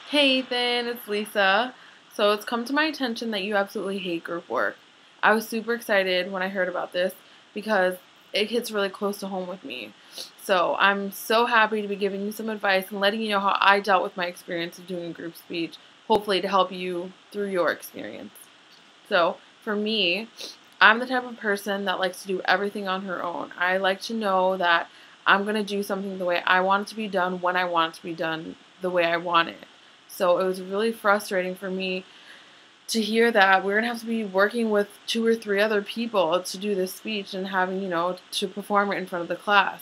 Hey Ethan, it's Lisa. So it's come to my attention that you absolutely hate group work. I was super excited when I heard about this because it hits really close to home with me. So I'm so happy to be giving you some advice and letting you know how I dealt with my experience of doing a group speech, hopefully to help you through your experience. So for me, I'm the type of person that likes to do everything on her own. I like to know that I'm going to do something the way I want it to be done, when I want it to be done, the way I want it. So it was really frustrating for me to hear that we're going to have to be working with two or three other people to do this speech and having, to perform it in front of the class.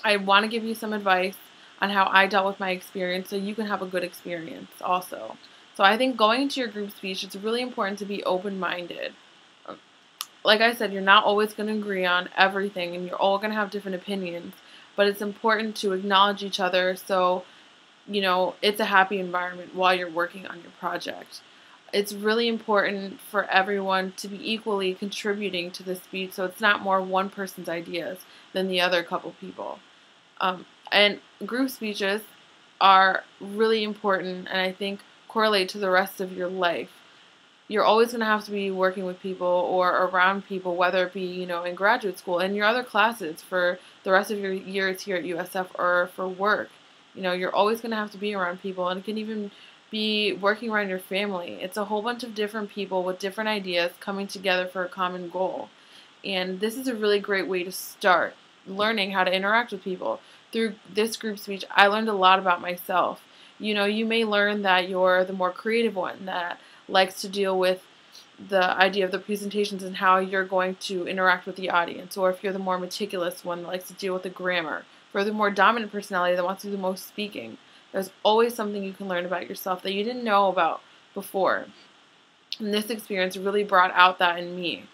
I want to give you some advice on how I dealt with my experience so you can have a good experience also. So I think going into your group speech, it's really important to be open-minded. Like I said, you're not always going to agree on everything and you're all going to have different opinions, but it's important to acknowledge each other so it's a happy environment while you're working on your project. It's really important for everyone to be equally contributing to the speech so it's not more one person's ideas than the other couple people. And group speeches are really important and I think correlate to the rest of your life. You're always going to have to be working with people or around people, whether it be, in graduate school and your other classes for the rest of your years here at USF or for work. You're always going to have to be around people, and it can even be working around your family. It's a whole bunch of different people with different ideas coming together for a common goal. And this is a really great way to start learning how to interact with people. Through this group speech, I learned a lot about myself. You may learn that you're the more creative one that likes to deal with the idea of the presentations and how you're going to interact with the audience, or if you're the more meticulous one that likes to deal with the grammar, or the more dominant personality that wants to do the most speaking. There's always something you can learn about yourself that you didn't know about before. And this experience really brought out that in me.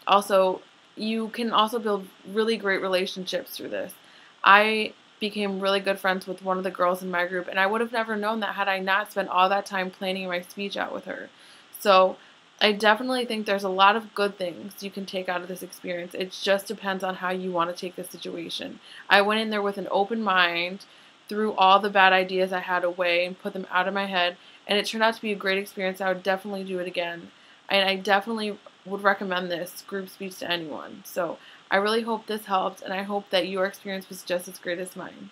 Also, you can also build really great relationships through this. I became really good friends with one of the girls in my group, and I would have never known that had I not spent all that time planning my speech out with her. So I definitely think there's a lot of good things you can take out of this experience. It just depends on how you want to take the situation. I went in there with an open mind, threw all the bad ideas I had away and put them out of my head, and it turned out to be a great experience. I would definitely do it again. And I definitely would recommend this group speech to anyone. So I really hope this helped, and I hope that your experience was just as great as mine.